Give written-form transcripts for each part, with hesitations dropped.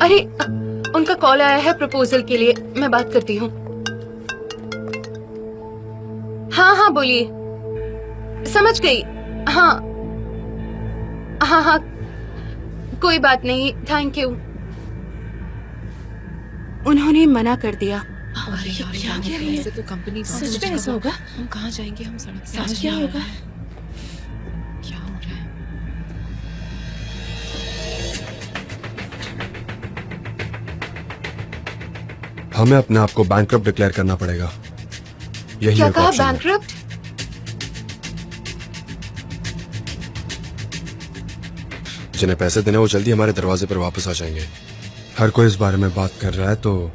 अरे उनका कॉल आया है प्रपोजल के लिए, मैं बात करती हूँ। हाँ हाँ बोलिए। समझ गई। हाँ हाँ हाँ कोई बात नहीं, थैंक यू। उन्होंने मना कर दिया। अरे यार क्या कह रही है? तो कंपनी सच में ऐसा होगा? हम कहाँ जाएंगे? हम सड़क पे समझ क्या होगा? क्या हो रहा है? हमें अपने आप को बैंकरप्ट डिक्लेयर करना पड़ेगा। यही क्या एक कहा? ऑप्शन है। बैंकरप्ट? जिन्हें पैसे देने वो जल्दी हमारे दरवाजे पर वापस आ जाएंगे। हर कोई इस बारे में बात कर रहा है तो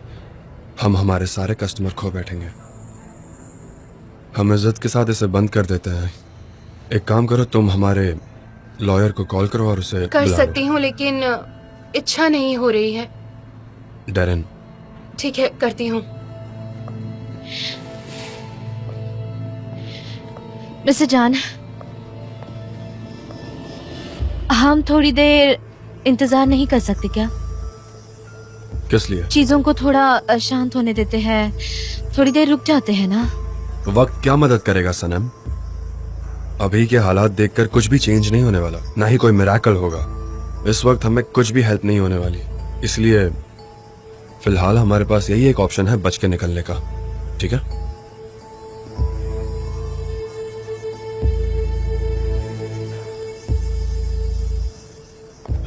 हम हमारे सारे कस्टमर खो बैठेंगे। हम इज्जत के साथ इसे बंद कर देते हैं। एक काम करो, तुम हमारे लॉयर को कॉल करो और उसे कर बुला लो। सकती हूँ लेकिन इच्छा नहीं हो रही है। डेरेन, ठीक है करती हूँ। मिस्टर जान, हम थोड़ी देर इंतजार नहीं कर सकते क्या? किस लिए? चीजों को थोड़ा शांत होने देते हैं, थोड़ी देर रुक जाते हैं ना। वक्त क्या मदद करेगा सनम? अभी के हालात देखकर कुछ भी चेंज नहीं होने वाला, ना ही कोई मिरेकल होगा। इस वक्त हमें कुछ भी हेल्प नहीं होने वाली, इसलिए फिलहाल हमारे पास यही एक ऑप्शन है बच के निकलने का। ठीक है?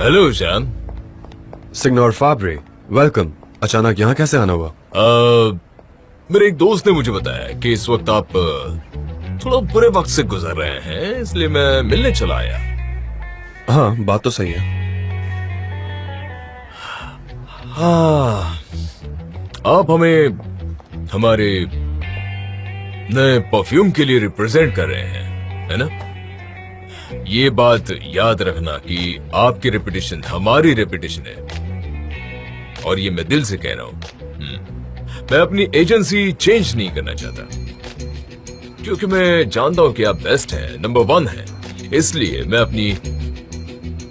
हेलो जान। Signor फाब्री, welcome. अचानक यहाँ कैसे आना हुआ? मेरे एक दोस्त ने मुझे बताया कि इस वक्त आप थोड़ा बुरे वक्त से गुजर रहे हैं, इसलिए मैं मिलने चला आया। हाँ, बात तो सही है। हाँ, आप हमें हमारे नए परफ्यूम के लिए रिप्रेजेंट कर रहे हैं, है ना? ये बात याद रखना कि आपकी रेपुटेशन हमारी रेपुटेशन है, और ये मैं दिल से कह रहा हूं। मैं अपनी एजेंसी चेंज नहीं करना चाहता, क्योंकि मैं जानता हूं कि आप बेस्ट हैं, नंबर 1 हैं, इसलिए मैं अपनी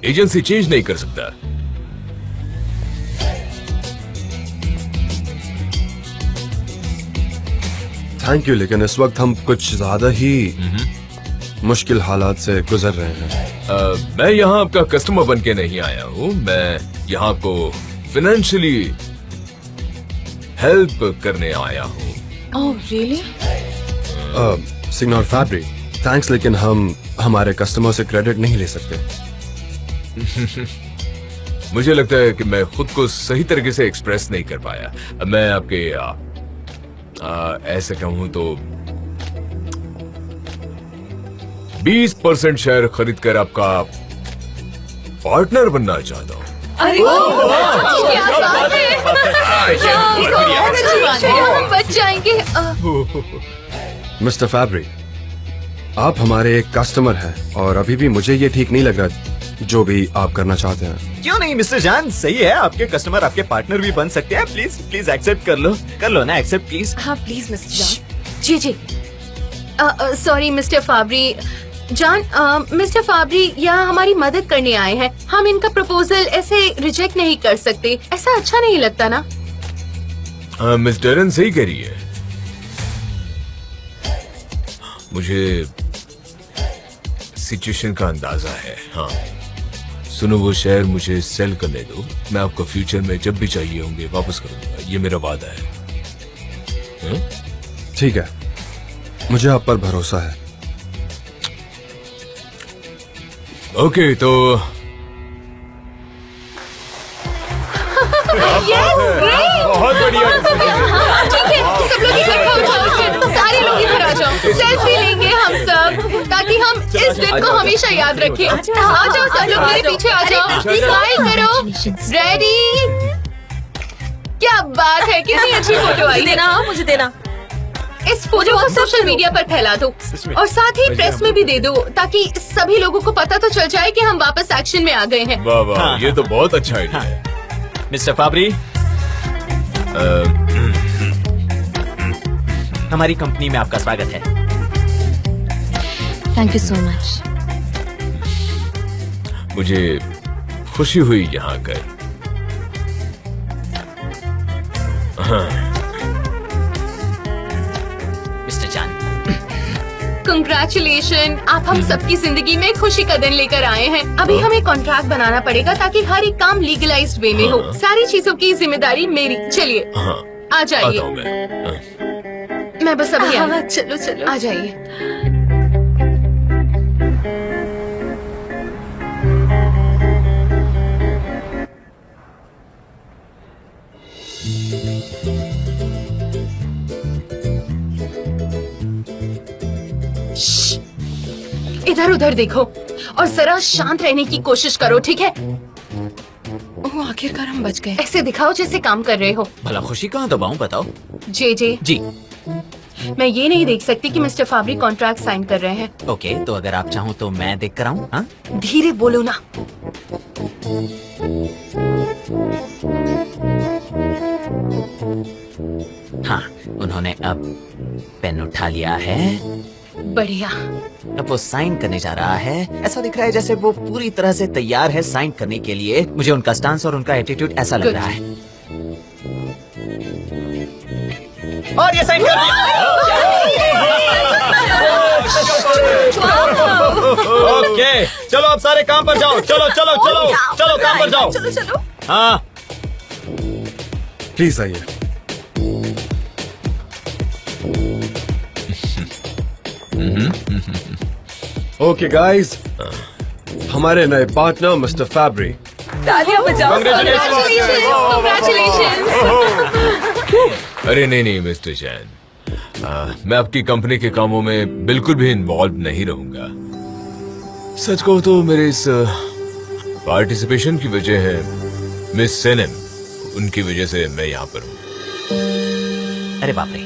एजेंसी चेंज नहीं कर सकता। थैंक यू, लेकिन इस वक्त हम कुछ ज्यादा ही मुश्किल हालात से गुजर रहे हैं। मैं यहाँ आपका कस्टमर बन के नहीं आया हूँ, मैं यहाँ को फाइनेंशियली हेल्प करने आया हूँ। Oh really? Signor Fabbri, thanks, लेकिन हम हमारे कस्टमर से क्रेडिट नहीं ले सकते। मुझे लगता है कि मैं खुद को सही तरीके से एक्सप्रेस नहीं कर पाया। मैं आपके ऐसे कहूँ तो 20% शेयर खरीद कर आपका पार्टनर बनना चाहता हूँ। अरे क्या बात है! बहुत अच्छी बात है, हम बच जाएंगे। मिस्टर फैब्री, आप हमारे एक कस्टमर हैं और अभी भी मुझे ये ठीक नहीं लग रहा जो भी आप करना चाहते हैं। क्यों नहीं मिस्टर जान, सही है, आपके कस्टमर आपके पार्टनर भी बन सकते हैं। प्लीज प्लीज एक्सेप्ट कर लो ना, एक्सेप्ट प्लीज। हाँ प्लीज मिस्टर जान। जी जी। सॉरी मिस्टर फाब्री जान, मिस्टर फाब्री यहाँ हमारी मदद करने आए हैं। हम इनका प्रपोजल ऐसे रिजेक्ट नहीं कर सकते, ऐसा अच्छा नहीं लगता ना। मिस डेरेन सही कह रही है, मुझे सिचुएशन का अंदाजा है। हाँ सुनो, वो शेयर मुझे सेल करने दो, मैं आपको फ्यूचर में जब भी चाहिए होंगे वापस कर दूंगा, ये मेरा वादा है। ठीक है, मुझे आप पर भरोसा है। ओके तो बहुत बढ़िया। ठीक है, सब लोग इकट्ठा हो जाओ, फिर सारे लोग इधर आ जाओ, सेल्फी लेंगे हम सब, ताकि हम इस दिन को हमेशा याद रखें। आ जाओ सब लोग, मेरे पीछे आ जाओ, स्माइल करो। रेडी? क्या बात है, कितनी अच्छी फोटो आई। देना, मुझे देना। इस फोटो को सोशल मीडिया पर फैला दो और साथ ही प्रेस में भी दे दो, ताकि सभी लोगों को पता तो चल जाए कि हम वापस एक्शन में आ गए हैं। वाह वाह, ये तो बहुत अच्छा आइडिया है। मिस्टर फाब्री, हमारी कंपनी में आपका स्वागत है। Thank you so much. मुझे खुशी हुई यहाँ आकर। मिस्टर जान, कंग्रेचुलेशन, आप हम सबकी जिंदगी में खुशी का दिन लेकर आए हैं। अभी हमें कॉन्ट्रैक्ट बनाना पड़ेगा ताकि हर एक काम लीगलाइज्ड वे में हो। सारी चीजों की जिम्मेदारी मेरी। चलिए हाँ, आ जाइए। आता हूँ मैं। मैं बस अभी हाँ, चलो चलो। आ जाइए। इधर उधर देखो और जरा शांत रहने की कोशिश करो, ठीक है? ओह, आखिरकार हम बच गए। ऐसे दिखाओ जैसे काम कर रहे हो। भला खुशी कहाँ दबाऊं, बताओ। जे जी, मैं ये नहीं देख सकती कि मिस्टर फाबरी कॉन्ट्रैक्ट साइन कर रहे हैं। ओके, तो अगर आप चाहो तो मैं देख कर आऊं? हाँ, धीरे बोलो ना। हाँ, उन्होंने अब पेन उठा लिया है। बढ़िया। अब वो साइन करने जा रहा है। ऐसा दिख रहा है जैसे वो पूरी तरह से तैयार है साइन करने के लिए। मुझे उनका स्टांस और उनका एटीट्यूड ऐसा लग Good. रहा है। और ये साइन कर दिया। ओके, चलो अब सारे काम पर जाओ। चलो चलो चलो चलो काम पर जाओ। चलो चलो। हाँ, प्लीज आइए। ओके गाइस, हमारे नए पार्टनर मिस्टर फैब्री। तालियां बजाओ। Congratulations! अरे नहीं मिस्टर जैन, मैं आपकी कंपनी के कामों में बिल्कुल भी इन्वॉल्व नहीं रहूंगा। सच कहूं तो मेरे इस पार्टिसिपेशन की वजह है मिस सेनेम, उनकी वजह से मैं यहाँ पर हूँ। अरे बाप रे,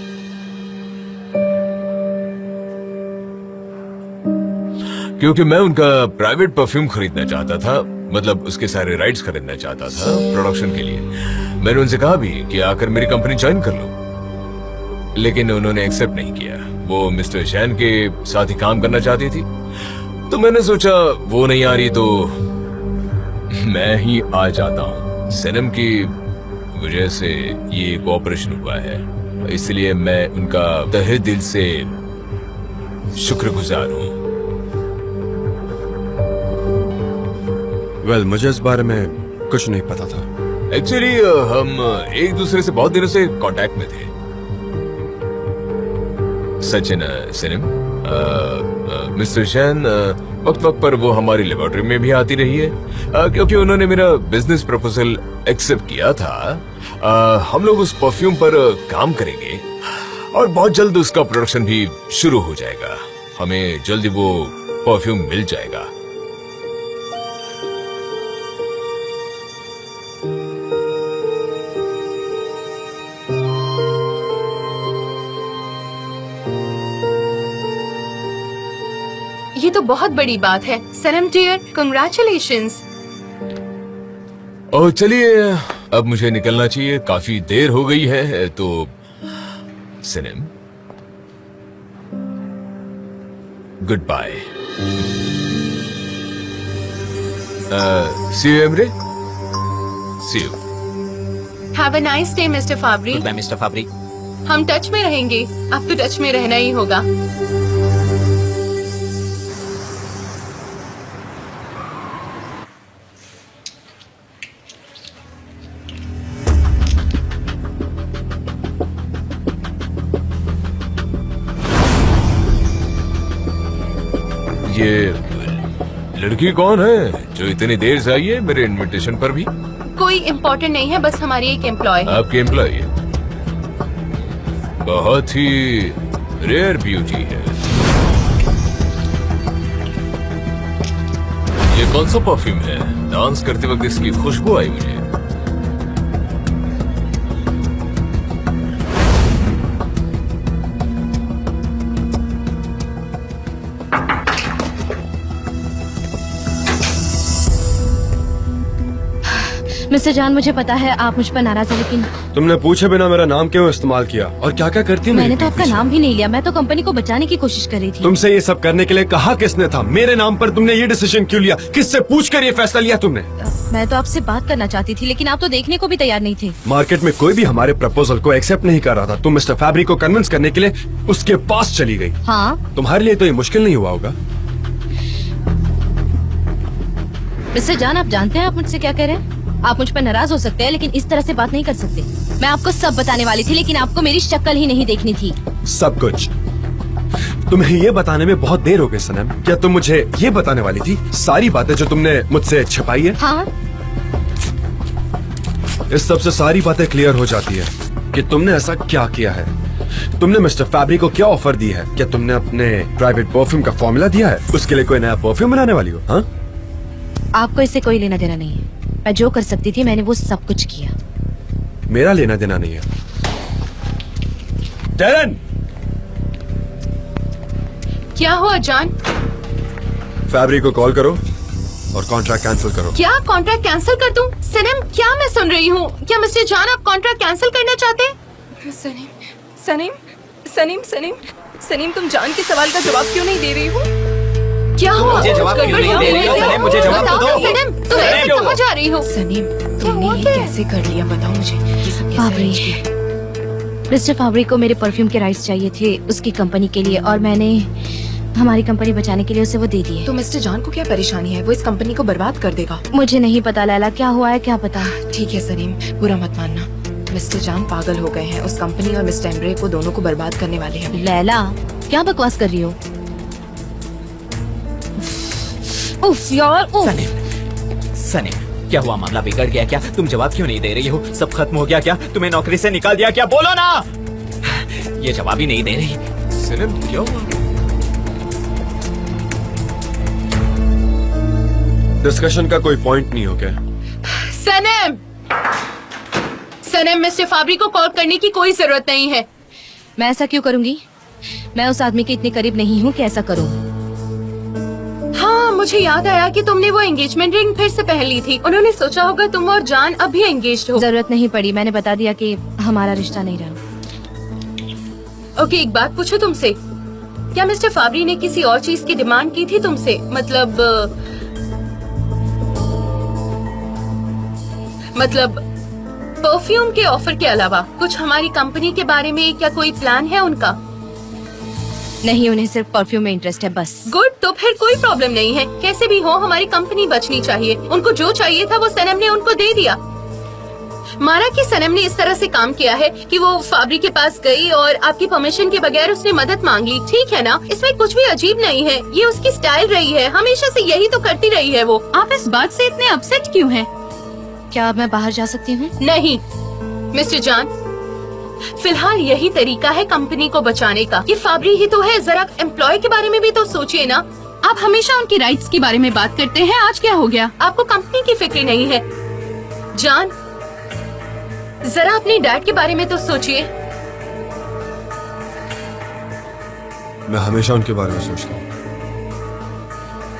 क्योंकि मैं उनका प्राइवेट परफ्यूम खरीदना चाहता था, मतलब उसके सारे राइट्स खरीदना चाहता था प्रोडक्शन के लिए। मैंने उनसे कहा भी कि आकर मेरी कंपनी ज्वाइन कर लो, लेकिन उन्होंने एक्सेप्ट नहीं किया। वो मिस्टर जैन के साथ ही काम करना चाहती थी, तो मैंने सोचा वो नहीं आ रही तो मैं ही आ जाता हूँ। सनम की वजह से ये कोऑपरेशन हुआ है, इसलिए मैं उनका तहे दिल से शुक्रगुजार हूँ। वेल, मुझे इस बारे में कुछ नहीं पता था। एक्चुअली हम एक दूसरे से बहुत दिनों से कांटेक्ट में थे। सचिन सिनेम, मिस्टर जैन वक्त वक्त पर वो हमारी लेबोरेटरी में भी आती रही है, क्योंकि उन्होंने मेरा बिजनेस प्रपोजल एक्सेप्ट किया था। हम लोग उस परफ्यूम पर काम करेंगे और बहुत जल्द उसका प्रोडक्शन भी शुरू हो जाएगा। हमें जल्दी वो परफ्यूम मिल जाएगा। ये तो बहुत बड़ी बात है। सनम डियर, कंग्रेचुलेशंस। और चलिए अब मुझे निकलना चाहिए, काफी देर हो गई है। तो Sanam, goodbye. See you Emre, see you. Have a nice day mister Fabbri. Goodbye mister Fabbri. हम टच में रहेंगे, अब तो टच में रहना ही होगा। ये लड़की कौन है जो इतनी देर से आई है मेरे इनविटेशन पर भी? कोई इम्पोर्टेंट नहीं है, बस हमारी एक एम्प्लॉय है। आपकी एम्प्लॉय है? बहुत ही रेयर ब्यूटी है। ये कौन सा परफ्यूम है? डांस करते वक्त इसकी खुशबू आई मुझे। मिस्टर जान, मुझे पता है आप मुझ पर नाराज हैं, लेकिन तुमने पूछे बिना मेरा नाम क्यों इस्तेमाल किया और क्या क्या करती मैंने तो आपका नाम भी नहीं लिया। मैं तो कंपनी को बचाने की कोशिश कर रही थी। तुमसे ये सब करने के लिए कहा किसने था? मेरे नाम पर तुमने ये डिसीजन क्यों लिया? किससे पूछकर ये फैसला लिया तुमने? मैं तो आपसे बात करना चाहती थी, लेकिन आप तो देखने को भी तैयार नहीं थे। मार्केट में कोई भी हमारे प्रपोजल को एक्सेप्ट नहीं कर रहा था। तुम मिस्टर फैब्री को कन्विंस करने के लिए उसके पास चली गई। हाँ, तुम्हारे लिए तो ये मुश्किल नहीं हुआ होगा। मिस्टर जान, आप जानते हैं आप मुझसे क्या कह रहे हैं? आप मुझ पर नाराज हो सकते हैं, लेकिन इस तरह से बात नहीं कर सकते। मैं आपको सब बताने वाली थी, लेकिन आपको मेरी शक्ल ही नहीं देखनी थी। सब कुछ तुम्हें ये बताने में बहुत देर हो गई सनम। क्या तुम मुझे ये बताने वाली थी सारी बातें जो तुमने मुझसे छिपाई है? हाँ, इस सबसे सारी बातें क्लियर हो जाती है कि तुमने ऐसा क्या किया है। तुमने मिस्टर फैब्री को क्या ऑफर दी है? क्या तुमने अपने प्राइवेट परफ्यूम का फॉर्मूला दिया है? उसके लिए कोई नया परफ्यूम बनाने वाली हो? हाँ, आपको इससे कोई लेना देना नहीं है। मैं जो कर सकती थी मैंने वो सब कुछ किया। मेरा लेना देना नहीं है। टेरन, क्या हुआ जान? फैब्री को कॉल करो और कॉन्ट्रैक्ट कैंसिल करो। क्या कॉन्ट्रैक्ट कैंसिल कर दूं? सनम, क्या मैं सुन रही हूँ? क्या मिस्टर जान आप कॉन्ट्रैक्ट कैंसिल करना चाहते हैं? सनीम, सनीम, सनीम, सनीम, सनीम, तुम जान के सवाल का जवाब क्यों नहीं दे रही हो? क्या हुआ? मुझे जवाब क्यों नहीं दे रही हो? सनीम, मुझे जवाब तो दो। सनम, तुम ऐसे कहाँ जा रही हो? सनीम, तुमने ये कैसे कर लिया? बताओ मुझे, ये सब कैसे फाब्री, arrange किया? मिस्टर फाब्री को मेरे परफ्यूम के राइट्स चाहिए थे उसकी कंपनी के लिए, और मैंने हमारी कंपनी बचाने के लिए उसे वो दे दिए। तो मिस्टर जान को क्या परेशानी है? वो इस कंपनी को बर्बाद कर देगा। मुझे नहीं पता लैला, क्या हुआ है क्या पता। ठीक है सनीम, बुरा मत मानना। मिस्टर जान पागल हो गए हैं। उस कंपनी और मिस्टर एम्ब्रे को दोनों को बर्बाद करने वाले हैं। लैला, क्या बकवास कर रही हो? उफ यार, उफ। सनीम, सनीम, क्या हुआ? मामला बिगड़ गया क्या? तुम जवाब क्यों नहीं दे रही हो? सब खत्म हो गया क्या? तुम्हें नौकरी से निकाल दिया क्या? बोलो ना। ये जवाब ही नहीं दे रही। सनम, क्या हुआ? डिस्कशन का कोई पॉइंट नहीं हो क्या? सनम, सनम, मिस्टर फैब्री को कॉल करने की कोई जरूरत नहीं है। मैं ऐसा क्यों करूंगी? मैं उस आदमी के इतने करीब नहीं हूँ कि ऐसा करूँ। हाँ, मुझे याद आया कि तुमने वो एंगेजमेंट रिंग फिर से पहन ली थी। उन्होंने सोचा होगा तुम और जान अभी एंगेज्ड हो। जरूरत नहीं पड़ी, मैंने बता दिया कि हमारा रिश्ता नहीं रहा। ओके, एक बात पूछो तुमसे, क्या मिस्टर फैब्री ने किसी और चीज की डिमांड की थी तुमसे? मतलब परफ्यूम के ऑफर के अलावा कुछ हमारी कंपनी के बारे में क्या कोई प्लान है उनका? नहीं, उन्हें सिर्फ परफ्यूम में इंटरेस्ट है बस। गुड, तो फिर कोई प्रॉब्लम नहीं है। कैसे भी हो हमारी कंपनी बचनी चाहिए। उनको जो चाहिए था वो सनम ने उनको दे दिया। माना कि सनम ने इस तरह से काम किया है कि वो फैब्री के पास गई और आपकी परमिशन के बगैर उसने मदद मांग ली, ठीक है ना? इसमें कुछ भी अजीब नहीं है। ये उसकी स्टाइल रही है, हमेशा से यही तो करती रही है वो। आप इस बात से इतने अपसेट क्यों हैं? क्या मैं बाहर जा सकती हूँ? नहीं मिस्टर जान, फिलहाल यही तरीका है कंपनी को बचाने का। ये फैब्री ही तो है, जरा एम्प्लॉय के बारे में भी तो सोचिए ना। आप हमेशा उनकी राइट्स के बारे में बात करते हैं, आज क्या हो गया? आपको कंपनी की फिक्र नहीं है। जान, जरा अपने डैड के बारे में तो सोचिए। मैं हमेशा उनके बारे में सोचता हूँ।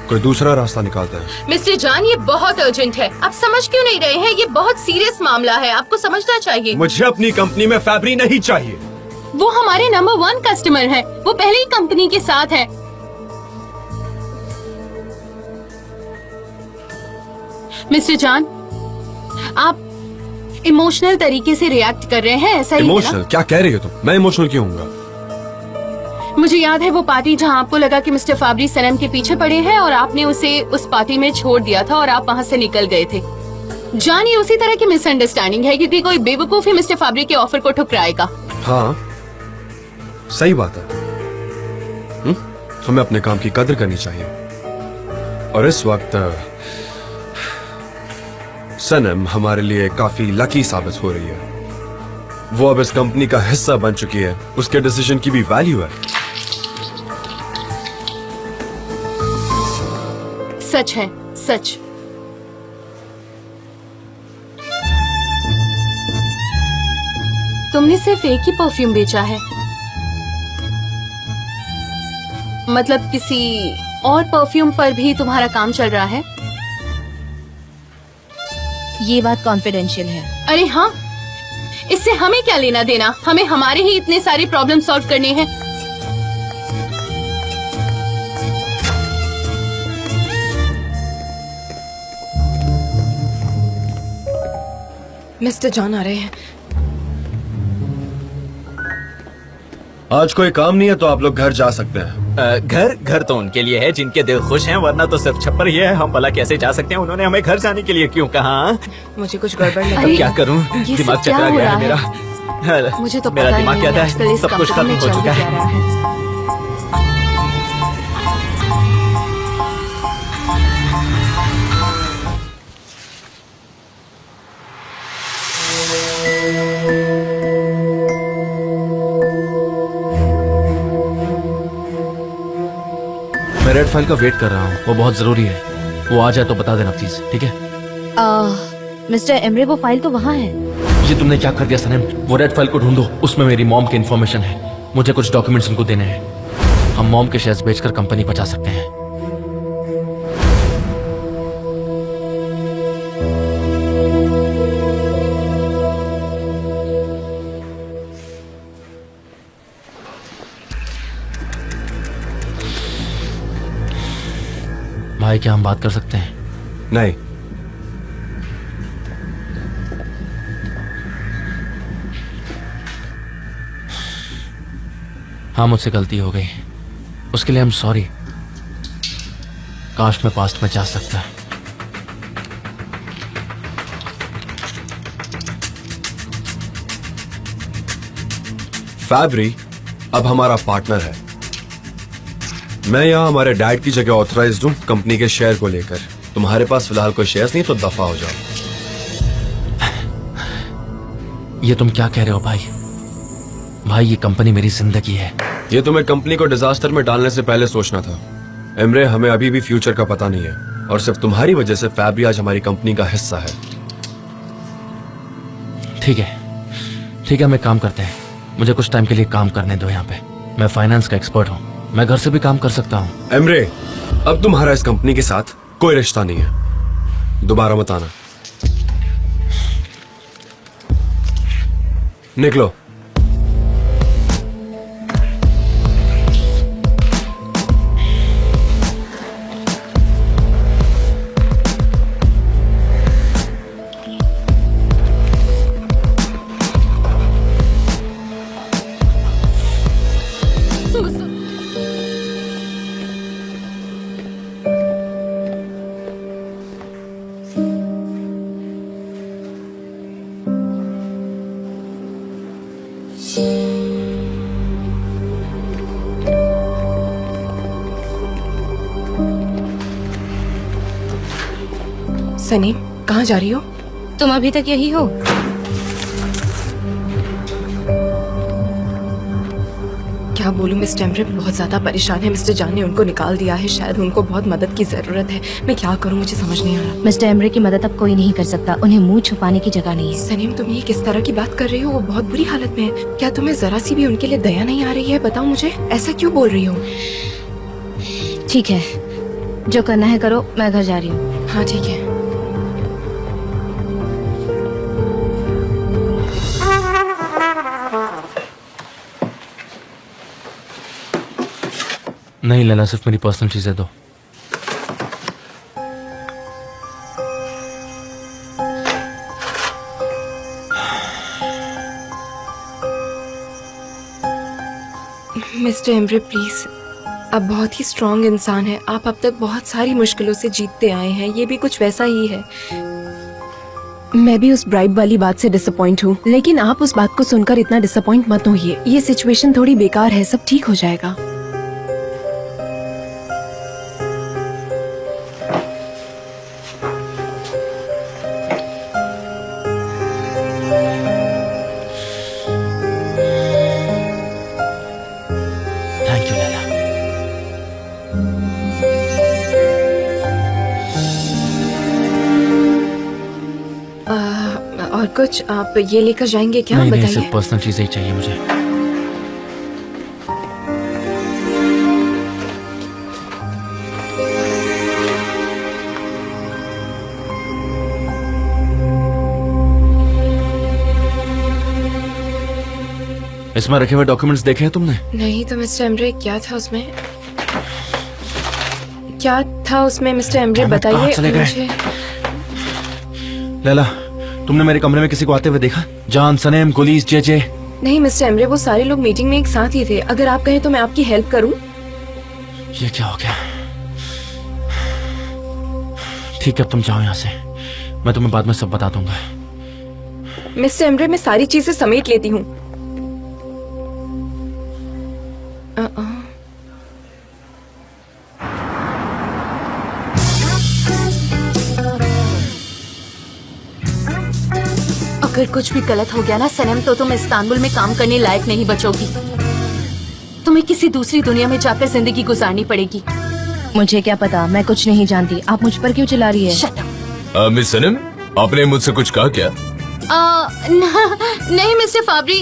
कोई दूसरा रास्ता निकालता है। मिस्टर जान, ये बहुत अर्जेंट है। आप समझ क्यों नहीं रहे हैं? ये बहुत सीरियस मामला है, आपको समझना चाहिए। मुझे अपनी कंपनी में फैब्री नहीं चाहिए। वो हमारे नंबर 1 कस्टमर है। वो पहले ही कंपनी के साथ है। मिस्टर जान, आप इमोशनल तरीके से रिएक्ट कर रहे हैं, ऐसा ही है ना? इमोशनल? क्या कह रही हो तुम? मैं इमोशनल क्यों हूँगा? मुझे याद है वो पार्टी जहां आपको लगा कि मिस्टर फैब्री सनम के पीछे पड़े हैं और आपने उसे उस पार्टी में छोड़ दिया था और आप वहां से निकल गए थे। जान, ये उसी तरह की मिसअंडरस्टैंडिंग है, क्योंकि कोई बेवकूफ ही मिस्टर फैब्री के ऑफर को ठुकराएगा। हाँ, सही बात है। हमें अपने काम की कदर करनी चाहिए। और इस वक्त सनम हमारे लिए काफी लकी साबित हो रही है। वो अब इस कंपनी का हिस्सा बन चुकी है। उसके डिसीजन की भी वैल्यू है। सच है, सच। तुमने सिर्फ एक ही परफ्यूम बेचा है? मतलब किसी और परफ्यूम पर भी तुम्हारा काम चल रहा है? ये बात कॉन्फिडेंशियल है। अरे हाँ, इससे हमें क्या लेना देना, हमें हमारे ही इतने सारे प्रॉब्लम सॉल्व करने हैं। मिस्टर जॉन आ रहे हैं। आज कोई काम नहीं है तो आप लोग घर जा सकते हैं। घर तो उनके लिए है जिनके दिल खुश हैं, वरना तो सिर्फ छप्पर ही है। हम भला कैसे जा सकते हैं? उन्होंने हमें घर जाने के लिए क्यों कहा? मुझे कुछ गड़बड़ लग अब रही क्या है। करूं? ये दिमाग सब क्या चकरा हो गया रहा है है? मेरा। मुझे तो मेरा पता ही दिमाग नहीं कहता है आजकल है इस सब कुछ कंपनी खत्म में हो चल चुका क्या है। रहा है। मैं रेड फाइल का वेट कर रहा हूँ, वो बहुत जरूरी है। वो आ जाए तो बता देना प्लीज, ठीक है? मिस्टर एमरे, वो फाइल तो वहाँ है। ये तुमने क्या कर दिया सनम? वो रेड फाइल को ढूंढो, उसमें मेरी मॉम की इन्फॉर्मेशन है। मुझे कुछ डॉक्यूमेंट्स उनको देने हैं। हम मॉम के शेयर्स बेचकर कंपनी बचा सकते हैं। भाई, क्या हम बात कर सकते हैं? नहीं, हाँ, मुझसे गलती हो गई, उसके लिए आई एम सॉरी। काश मैं पास्ट में जा सकता। फैब्री अब हमारा पार्टनर है। मैं यहाँ हमारे डैड की जगह ऑथराइज्ड हूँ कंपनी के शेयर को लेकर। तुम्हारे पास फिलहाल कोई शेयर्स नहीं तो दफा हो जाओ। ये तुम क्या कह रहे हो भाई? भाई, ये कंपनी मेरी जिंदगी है। ये तुम्हें कंपनी को डिजास्टर में डालने से पहले सोचना था। एमरे, हमें अभी भी फ्यूचर का पता नहीं है और सिर्फ तुम्हारी वजह से फैब्री आज हमारी कंपनी का हिस्सा है। ठीक है, ठीक है, हम एक काम करते हैं। मुझे कुछ टाइम के लिए काम करने दो यहाँ पे। मैं फाइनेंस का एक्सपर्ट हूँ, मैं घर से भी काम कर सकता हूँ। एमरे, अब तुम्हारा इस कंपनी के साथ कोई रिश्ता नहीं है। दोबारा मत आना। निकलो। सनी, कहाँ जा रही हो? तुम अभी तक यही हो? क्या बोलूं, मिस्टर एमरे बहुत ज्यादा परेशान है। मिस्टर जान ने उनको निकाल दिया है, शायद उनको बहुत मदद की जरूरत है। मैं क्या करूं, मुझे समझ नहीं आ रहा। मिस्टर एमरे की मदद अब कोई नहीं कर सकता, उन्हें मुंह छुपाने की जगह नहीं है। सनीम, तुम ये किस तरह की बात कर रही हो? वो बहुत बुरी हालत में है। क्या तुम्हें जरा सी भी उनके लिए दया नहीं आ रही है? बताओ मुझे, ऐसा क्यों बोल रही हो? ठीक है, जो करना है करो, मैं घर जा रही हूँ। हाँ ठीक है। नहीं लेना, सिर्फ मेरी पर्सनल चीजें दो। मिस्टर एमरे प्लीज, आप बहुत ही स्ट्रॉन्ग इंसान हैं। आप अब तक बहुत सारी मुश्किलों से जीतते आए हैं, ये भी कुछ वैसा ही है। मैं भी उस ब्राइब वाली बात से डिसअपॉइंट हूँ, लेकिन आप उस बात को सुनकर इतना डिसअपॉइंट मत होइए। ये सिचुएशन थोड़ी बेकार है, सब ठीक हो जाएगा। Thank you Laila. और कुछ आप ये लेकर जाएंगे क्या? नहीं, बताइए। सिर्फ पर्सनल चीजें ही चाहिए मुझे। इसमें रखे हुए डॉक्यूमेंट्स देखे हैं तुमने? नहीं तो मिस्टर एम्ब्रे क्या था उसमें? क्या था उसमें मिस्टर एम्ब्रे, कहाँ बताइए चले गए? मुझे। लैला, तुमने मेरे कमरे में किसी को आते हुए देखा? जान, सनेम, कुलीस, जे। नहीं मिस्टर एम्ब्रे, वो सारे लोग मीटिंग में एक साथ ही थे। अगर आप कहें तो मैं आपकी हेल्प करूं। ये क्या हो गया? ठीक है, अब तुम जाओ यहाँ से, मैं तुम्हें बाद में सब बता दूंगा। मिस्टर एम्ब्रे, मैं सारी चीजें समेट लेती हूँ। अगर कुछ भी गलत हो गया ना सनम, तो तुम इस्तांबुल में काम करने लायक नहीं बचोगी। तुम्हें किसी दूसरी दुनिया में जाकर जिंदगी गुजारनी पड़ेगी। मुझे क्या पता, मैं कुछ नहीं जानती। आप मुझ पर क्यों चिल्ला रही है? Shut up. मिस सनम, आपने मुझसे कुछ कहा क्या? नहीं मिस्टर फाबरी,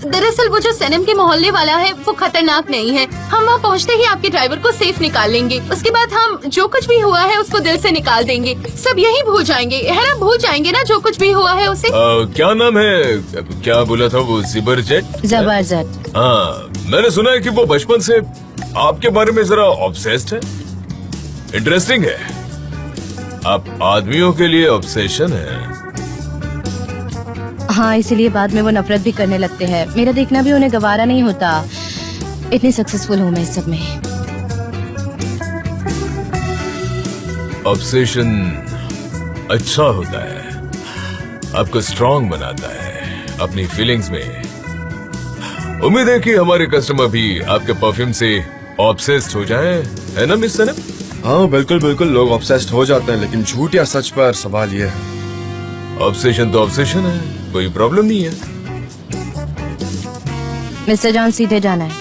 दरअसल वो जो सनम के मोहल्ले वाला है वो खतरनाक नहीं है। हम वहाँ पहुँचते ही आपके ड्राइवर को सेफ निकाल लेंगे। उसके बाद हम जो कुछ भी हुआ है उसको दिल से निकाल देंगे। सब यही भूल जाएंगे, है ना? भूल जाएंगे ना जो कुछ भी हुआ है उसे। क्या नाम है? क्या बोला था वो? जिबरजेट? जबरदस्त। हाँ, मैंने सुना है कि वो बचपन से आपके बारे में जरा ऑब्सेस्ड है। इंटरेस्टिंग है, आप आदमियों के लिए ऑब्सेशन है। हाँ, इसीलिए बाद में वो नफरत भी करने लगते हैं। मेरा देखना भी उन्हें गवारा नहीं होता। इतनी सक्सेसफुल हूँ मैं इस सब में। ऑब्सेशन अच्छा होता है, आपको स्ट्रांग बनाता है अपनी फीलिंग्स में। उम्मीद है कि हमारे कस्टमर भी आपके परफ्यूम से ऑब्सेस्ड हो जाएं, है ना मिस सनम? हाँ बिल्कुल बिल्कुल, लोग ऑब्सेस्ड हो जाते हैं, लेकिन झूठ या सच पर सवाल ये है। ऑब्सेशन तो ऑब्सेशन है, कोई प्रॉब्लम नहीं है। मिस्टर जॉन, सीधे जाना है।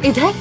इधर